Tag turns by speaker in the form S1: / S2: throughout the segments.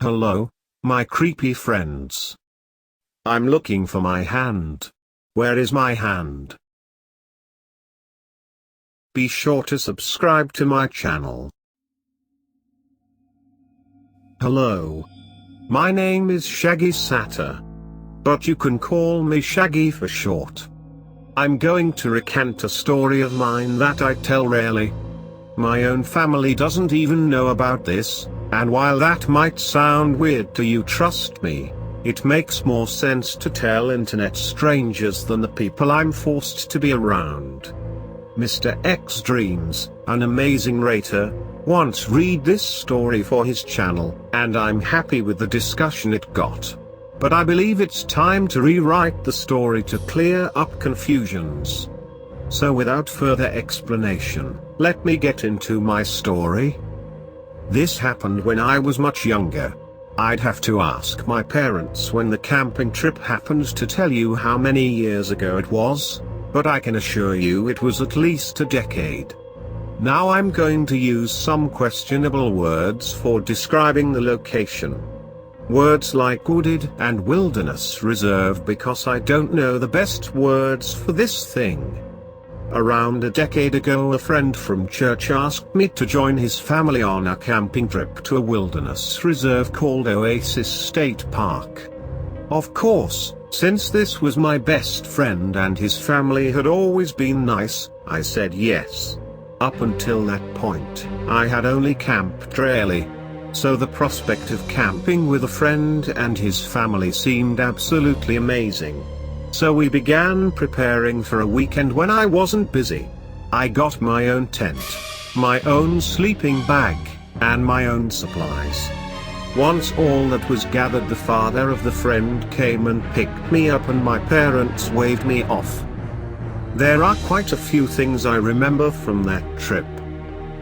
S1: Hello, my creepy friends. I'm looking for my hand. Where is my hand? Be sure to subscribe to my channel. Hello. My name is Shaggy Satter. But you can call me Shaggy for short. I'm going to recant a story of mine that I tell rarely. My own family doesn't even know about this, and while that might sound weird to you, trust me, it makes more sense to tell internet strangers than the people I'm forced to be around. Mr. X Dreams, an amazing writer, once read this story for his channel, and I'm happy with the discussion it got. But I believe it's time to rewrite the story to clear up confusions. So without further explanation, let me get into my story. This happened when I was much younger. I'd have to ask my parents when the camping trip happened to tell you how many years ago it was, but I can assure you it was at least a decade. Now I'm going to use some questionable words for describing the location. Words like wooded and wilderness reserve because I don't know the best words for this thing. Around a decade ago, a friend from church asked me to join his family on a camping trip to a wilderness reserve called Oasis State Park. Of course, since this was my best friend and his family had always been nice, I said yes. Up until that point, I had only camped rarely. So the prospect of camping with a friend and his family seemed absolutely amazing. So we began preparing for a weekend when I wasn't busy. I got my own tent, my own sleeping bag, and my own supplies. Once all that was gathered, the father of the friend came and picked me up and my parents waved me off. There are quite a few things I remember from that trip.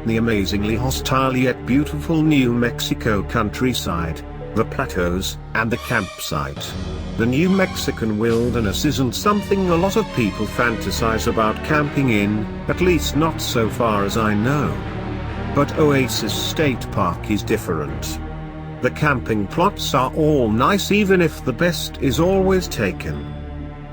S1: The amazingly hostile yet beautiful New Mexico countryside, the plateaus, and the campsite. The New Mexican wilderness isn't something a lot of people fantasize about camping in, at least not so far as I know. But Oasis State Park is different. The camping plots are all nice even if the best is always taken.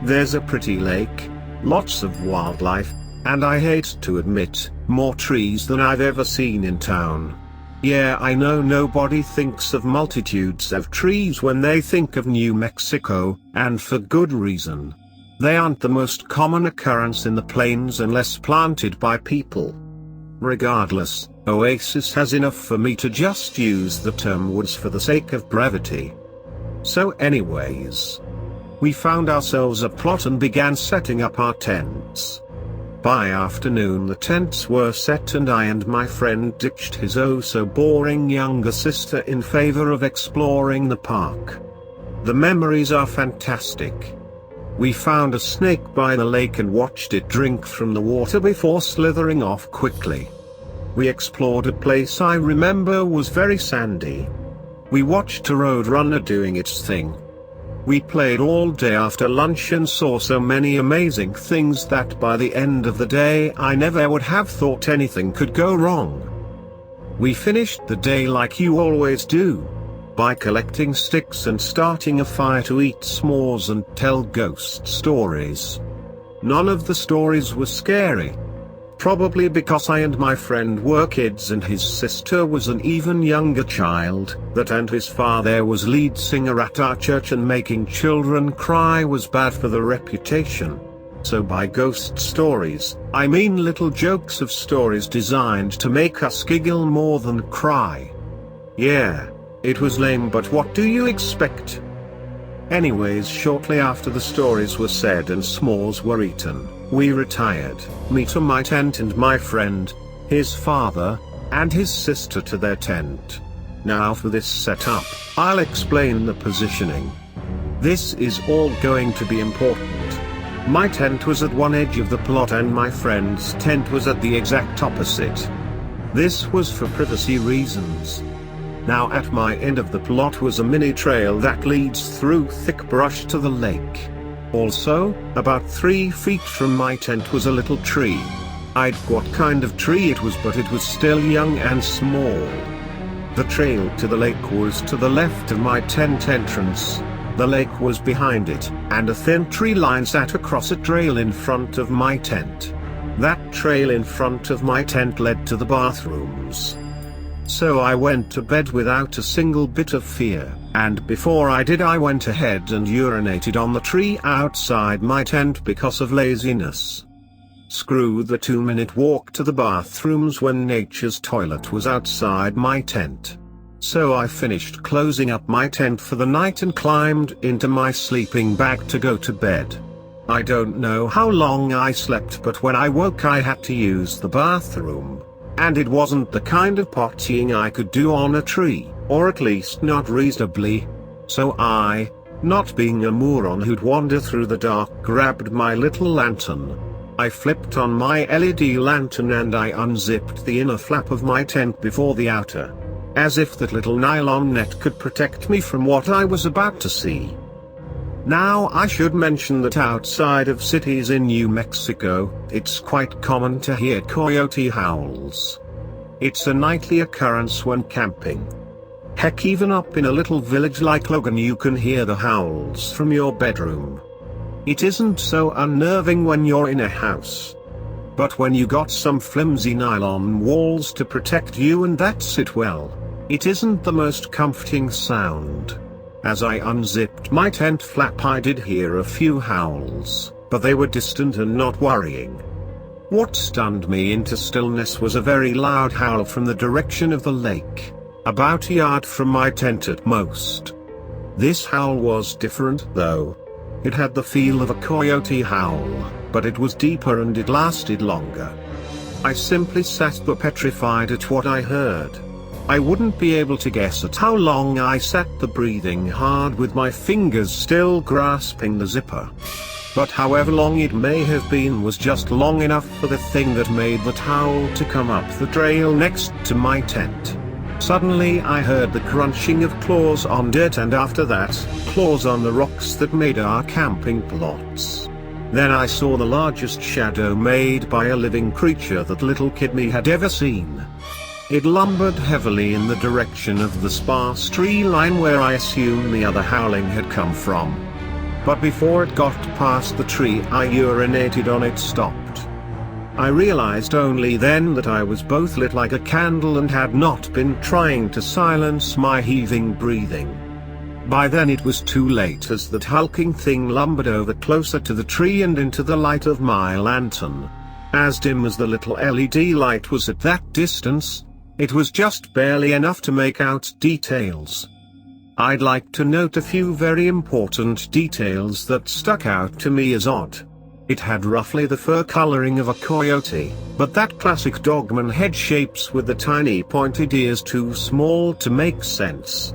S1: There's a pretty lake, lots of wildlife, and I hate to admit, more trees than I've ever seen in town. Yeah, I know nobody thinks of multitudes of trees when they think of New Mexico, and for good reason. They aren't the most common occurrence in the plains unless planted by people. Regardless, Oasis has enough for me to just use the term woods for the sake of brevity. So anyways, we found ourselves a plot and began setting up our tents. By afternoon the tents were set and I and my friend ditched his oh-so-boring younger sister in favor of exploring the park. The memories are fantastic. We found a snake by the lake and watched it drink from the water before slithering off quickly. We explored a place I remember was very sandy. We watched a roadrunner doing its thing. We played all day after lunch and saw so many amazing things that by the end of the day I never would have thought anything could go wrong. We finished the day like you always do, by collecting sticks and starting a fire to eat s'mores and tell ghost stories. None of the stories were scary. Probably because I and my friend were kids and his sister was an even younger child, that and his father was lead singer at our church and making children cry was bad for the reputation. So by ghost stories, I mean little jokes of stories designed to make us giggle more than cry. Yeah, it was lame, but what do you expect? Anyways, shortly after the stories were said and s'mores were eaten, we retired, me to my tent and my friend, his father, and his sister to their tent. Now for this setup, I'll explain the positioning. This is all going to be important. My tent was at one edge of the plot and my friend's tent was at the exact opposite. This was for privacy reasons. Now at my end of the plot was a mini trail that leads through thick brush to the lake. Also, about 3 feet from my tent was a little tree. I'd what kind of tree it was, but it was still young and small. The trail to the lake was to the left of my tent entrance. The lake was behind it, and a thin tree line sat across a trail in front of my tent. That trail in front of my tent led to the bathrooms. So I went to bed without a single bit of fear, and before I did I went ahead and urinated on the tree outside my tent because of laziness. Screw the 2-minute walk to the bathrooms when nature's toilet was outside my tent. So I finished closing up my tent for the night and climbed into my sleeping bag to go to bed. I don't know how long I slept, but when I woke I had to use the bathroom. And it wasn't the kind of pottying I could do on a tree, or at least not reasonably. So I, not being a moron who'd wander through the dark, grabbed my little lantern. I flipped on my LED lantern and I unzipped the inner flap of my tent before the outer. As if that little nylon net could protect me from what I was about to see. Now I should mention that outside of cities in New Mexico, it's quite common to hear coyote howls. It's a nightly occurrence when camping. Heck, even up in a little village like Logan you can hear the howls from your bedroom. It isn't so unnerving when you're in a house. But when you got some flimsy nylon walls to protect you and that's it, well, it isn't the most comforting sound. As I unzipped my tent flap I did hear a few howls, but they were distant and not worrying. What stunned me into stillness was a very loud howl from the direction of the lake, about a yard from my tent at most. This howl was different though. It had the feel of a coyote howl, but it was deeper and it lasted longer. I simply sat there petrified at what I heard. I wouldn't be able to guess at how long I sat there breathing hard with my fingers still grasping the zipper. But however long it may have been was just long enough for the thing that made that howl to come up the trail next to my tent. Suddenly I heard the crunching of claws on dirt and after that, claws on the rocks that made our camping plots. Then I saw the largest shadow made by a living creature that little kid me had ever seen. It lumbered heavily in the direction of the sparse tree line where I assume the other howling had come from. But before it got past the tree I urinated on it stopped. I realized only then that I was both lit like a candle and had not been trying to silence my heaving breathing. By then it was too late as that hulking thing lumbered over closer to the tree and into the light of my lantern. As dim as the little LED light was at that distance, it was just barely enough to make out details. I'd like to note a few very important details that stuck out to me as odd. It had roughly the fur coloring of a coyote, but that classic Dogman head shapes with the tiny pointed ears too small to make sense.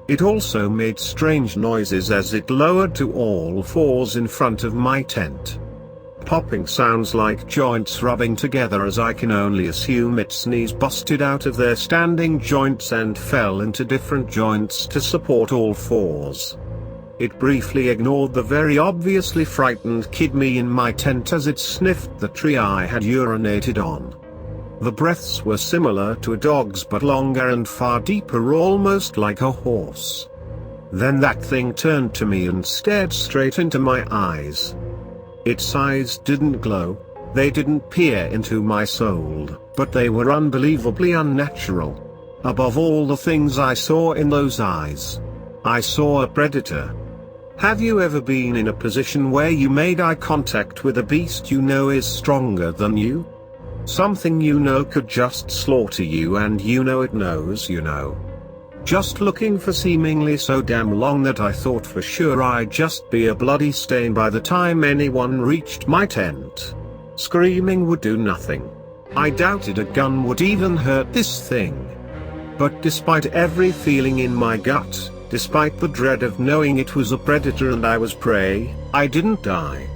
S1: It also made strange noises as it lowered to all fours in front of my tent. Popping sounds like joints rubbing together, as I can only assume its knees busted out of their standing joints and fell into different joints to support all fours. It briefly ignored the very obviously frightened kid me in my tent as it sniffed the tree I had urinated on. The breaths were similar to a dog's but longer and far deeper, almost like a horse. Then that thing turned to me and stared straight into my eyes. Its eyes didn't glow, they didn't peer into my soul, but they were unbelievably unnatural. Above all the things I saw in those eyes, I saw a predator. Have you ever been in a position where you made eye contact with a beast you know is stronger than you? Something you know could just slaughter you and you know it knows you know. Just looking for seemingly so damn long that I thought for sure I'd just be a bloody stain by the time anyone reached my tent. Screaming would do nothing. I doubted a gun would even hurt this thing. But despite every feeling in my gut, despite the dread of knowing it was a predator and I was prey, I didn't die.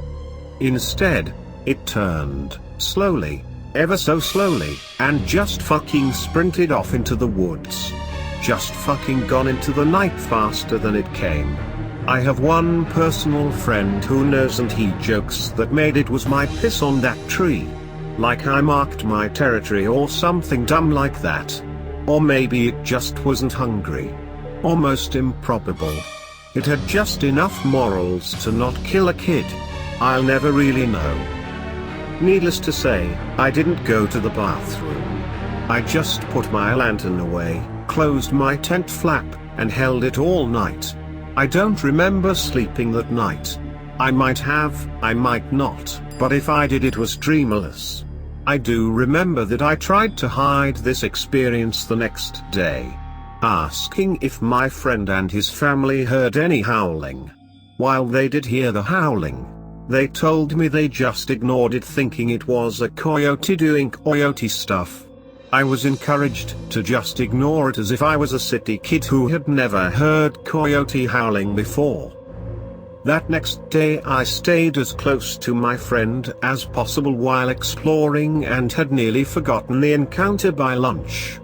S1: Instead, it turned, slowly, ever so slowly, and just fucking sprinted off into the woods. Just fucking gone into the night faster than it came. I have one personal friend who knows, and he jokes that made it was my piss on that tree. Like I marked my territory or something dumb like that. Or maybe it just wasn't hungry. Almost improbable. It had just enough morals to not kill a kid. I'll never really know. Needless to say, I didn't go to the bathroom. I just put my lantern away, closed my tent flap, and held it all night. I don't remember sleeping that night. I might have, I might not, but if I did, it was dreamless. I do remember that I tried to hide this experience the next day, asking if my friend and his family heard any howling. While they did hear the howling, they told me they just ignored it, thinking it was a coyote doing coyote stuff. I was encouraged to just ignore it as if I was a city kid who had never heard coyote howling before. That next day I stayed as close to my friend as possible while exploring and had nearly forgotten the encounter by lunch.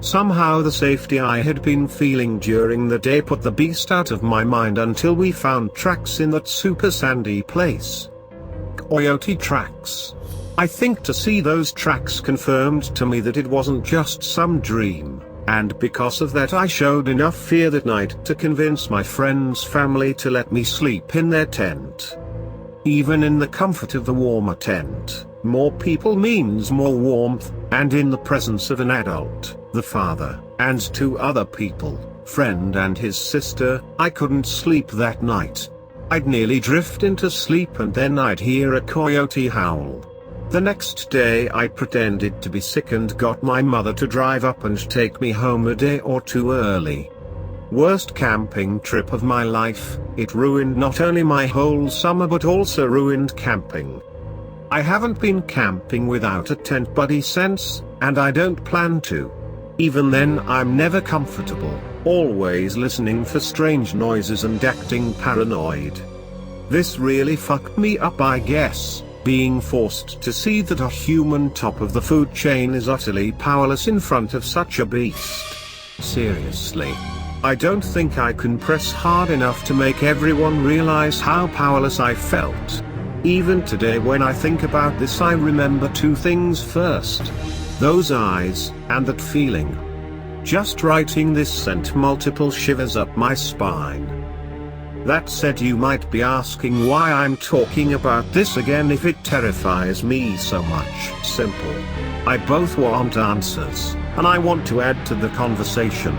S1: Somehow the safety I had been feeling during the day put the beast out of my mind until we found tracks in that super sandy place. Coyote tracks. I think to see those tracks confirmed to me that it wasn't just some dream, and because of that I showed enough fear that night to convince my friend's family to let me sleep in their tent. Even in the comfort of the warmer tent, more people means more warmth, and in the presence of an adult, the father, and two other people, friend and his sister, I couldn't sleep that night. I'd nearly drift into sleep and then I'd hear a coyote howl. The next day I pretended to be sick and got my mother to drive up and take me home a day or two early. Worst camping trip of my life. It ruined not only my whole summer but also ruined camping. I haven't been camping without a tent buddy since, and I don't plan to. Even then I'm never comfortable, always listening for strange noises and acting paranoid. This really fucked me up, I guess. Being forced to see that a human top of the food chain is utterly powerless in front of such a beast. Seriously. I don't think I can press hard enough to make everyone realize how powerless I felt. Even today when I think about this I remember two things first. Those eyes, and that feeling. Just writing this sent multiple shivers up my spine. That said, you might be asking why I'm talking about this again if it terrifies me so much. Simple. I both want answers, and I want to add to the conversation.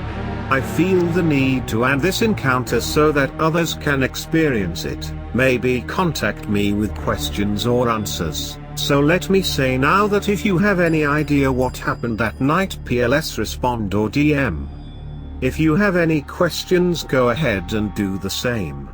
S1: I feel the need to add this encounter so that others can experience it, maybe contact me with questions or answers. So let me say now that if you have any idea what happened that night, PLS respond or DM. If you have any questions, go ahead and do the same.